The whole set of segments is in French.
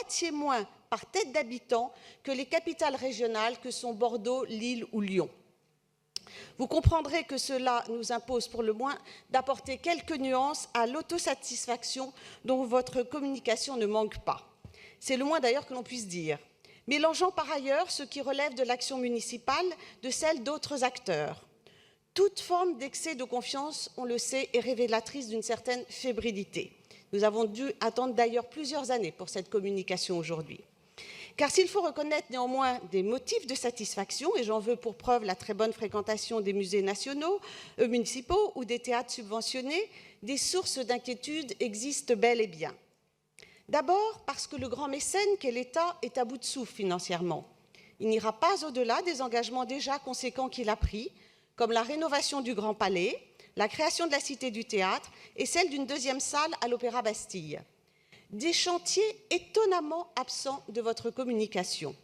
moitié moins par tête d'habitant que les capitales régionales que sont Bordeaux, Lille ou Lyon. Vous comprendrez que cela nous impose pour le moins d'apporter quelques nuances à l'autosatisfaction dont votre communication ne manque pas. C'est le moins d'ailleurs que l'on puisse dire, mélangeant par ailleurs ce qui relève de l'action municipale de celle d'autres acteurs. Toute forme d'excès de confiance, on le sait, est révélatrice d'une certaine fébrilité. Nous avons dû attendre d'ailleurs plusieurs années pour cette communication aujourd'hui. Car s'il faut reconnaître néanmoins des motifs de satisfaction, et j'en veux pour preuve la très bonne fréquentation des musées municipaux ou des théâtres subventionnés, des sources d'inquiétude existent bel et bien. D'abord parce que le grand mécène qu'est l'État est à bout de souffle financièrement. Il n'ira pas au-delà des engagements déjà conséquents qu'il a pris, comme la rénovation du Grand Palais, la création de la Cité du Théâtre et celle d'une deuxième salle à l'Opéra Bastille. Des chantiers étonnamment absents de votre communication.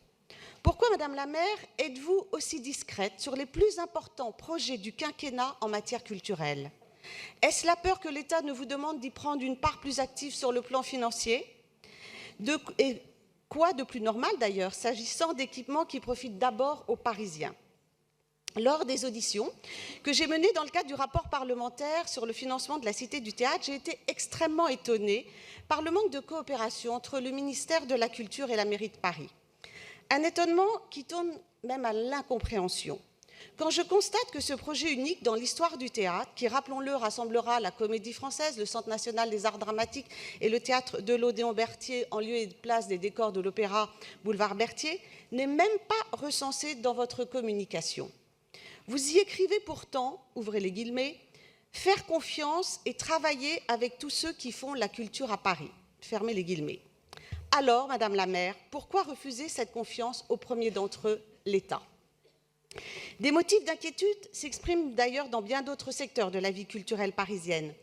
Pourquoi, Madame la maire, êtes-vous aussi discrète sur les plus importants projets du quinquennat en matière culturelle? Est-ce la peur que l'État ne vous demande d'y prendre une part plus active sur le plan financier? Et quoi de plus normal d'ailleurs, s'agissant d'équipements qui profitent d'abord aux Parisiens? Lors des auditions que j'ai menées dans le cadre du rapport parlementaire sur le financement de la Cité du Théâtre, j'ai été extrêmement étonnée par le manque de coopération entre le ministère de la Culture et la mairie de Paris. Un étonnement qui tourne même à l'incompréhension. Quand je constate que ce projet unique dans l'histoire du théâtre, qui, rappelons-le, rassemblera la Comédie Française, le Centre National des Arts Dramatiques et le Théâtre de l'Odéon-Berthier en lieu et place des décors de l'Opéra Boulevard Berthier, n'est même pas recensé dans votre communication. Vous y écrivez pourtant, ouvrez les guillemets, « faire confiance et travailler avec tous ceux qui font la culture à Paris ». Fermez les guillemets. Alors, Madame la maire, pourquoi refuser cette confiance au premier d'entre eux, l'État? Des motifs d'inquiétude s'expriment d'ailleurs dans bien d'autres secteurs de la vie culturelle parisienne.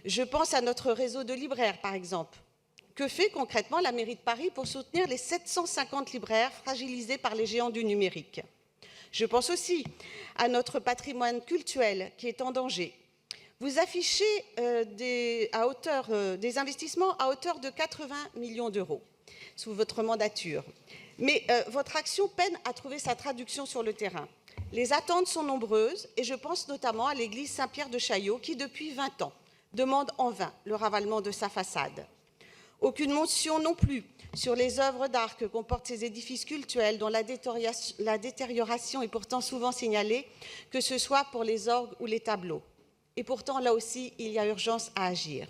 Je pense à notre réseau de libraires, par exemple. Que fait concrètement la mairie de Paris pour soutenir les 750 libraires fragilisés par les géants du numérique? Je pense aussi à notre patrimoine culturel qui est en danger. Vous affichez des investissements à hauteur de 80 millions d'euros sous votre mandature. Mais votre action peine à trouver sa traduction sur le terrain. Les attentes sont nombreuses et je pense notamment à l'église Saint-Pierre de Chaillot qui, depuis 20 ans, demande en vain le ravalement de sa façade. Aucune mention non plus sur les œuvres d'art que comportent ces édifices cultuels dont la détérioration est pourtant souvent signalée, que ce soit pour les orgues ou les tableaux. Et pourtant, là aussi, il y a urgence à agir.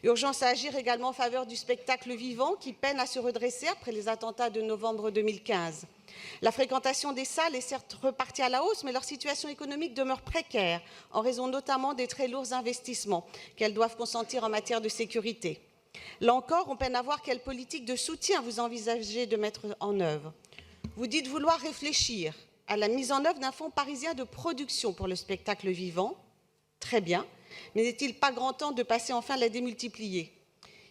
Urgence à agir également en faveur du spectacle vivant qui peine à se redresser après les attentats de novembre 2015. La fréquentation des salles est certes repartie à la hausse, mais leur situation économique demeure précaire en raison notamment des très lourds investissements qu'elles doivent consentir en matière de sécurité. Là encore, on peine à voir quelle politique de soutien vous envisagez de mettre en œuvre. Vous dites vouloir réfléchir à la mise en œuvre d'un fonds parisien de production pour le spectacle vivant. Très bien, mais n'est-il pas grand temps de passer enfin à la démultiplier?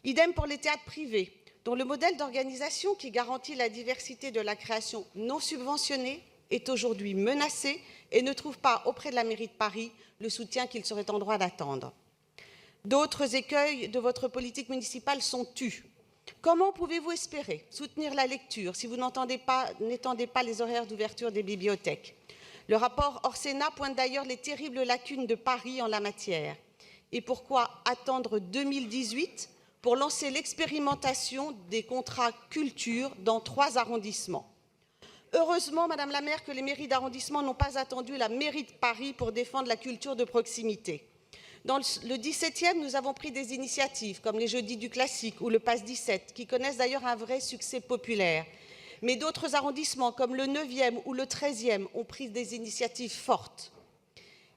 Idem pour les théâtres privés, dont le modèle d'organisation qui garantit la diversité de la création non subventionnée est aujourd'hui menacé et ne trouve pas auprès de la mairie de Paris le soutien qu'il serait en droit d'attendre. D'autres écueils de votre politique municipale sont tus. Comment pouvez-vous espérer soutenir la lecture si vous n'étendez pas les horaires d'ouverture des bibliothèques? Le rapport Orsena pointe d'ailleurs les terribles lacunes de Paris en la matière. Et pourquoi attendre 2018 pour lancer l'expérimentation des contrats culture dans 3 arrondissements? Heureusement, Madame la maire, que les mairies d'arrondissement n'ont pas attendu la mairie de Paris pour défendre la culture de proximité. Dans le 17e, nous avons pris des initiatives comme les Jeudis du Classique ou le Pass 17, qui connaissent d'ailleurs un vrai succès populaire. Mais d'autres arrondissements, comme le 9e ou le 13e, ont pris des initiatives fortes.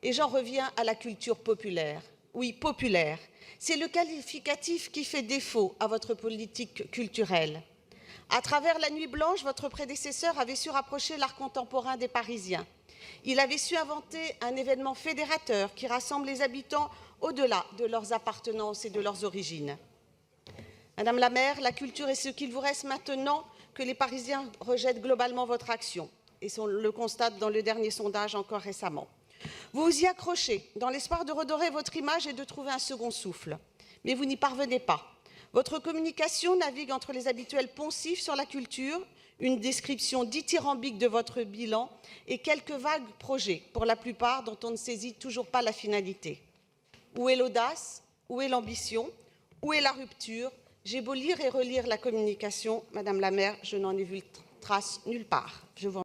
Et j'en reviens à la culture populaire. Oui, populaire. C'est le qualificatif qui fait défaut à votre politique culturelle. À travers la Nuit Blanche, votre prédécesseur avait su rapprocher l'art contemporain des Parisiens. Il avait su inventer un événement fédérateur qui rassemble les habitants au-delà de leurs appartenances et de leurs origines. Madame la maire, la culture est ce qu'il vous reste maintenant que les Parisiens rejettent globalement votre action. Et on le constate dans le dernier sondage encore récemment. Vous vous y accrochez dans l'espoir de redorer votre image et de trouver un second souffle. Mais vous n'y parvenez pas. Votre communication navigue entre les habituels poncifs sur la culture, une description dithyrambique de votre bilan et quelques vagues projets, pour la plupart dont on ne saisit toujours pas la finalité. Où est l'audace? Où est l'ambition? Où est la rupture? J'ai beau lire et relire la communication, Madame la maire, je n'en ai vu trace nulle part. Je vous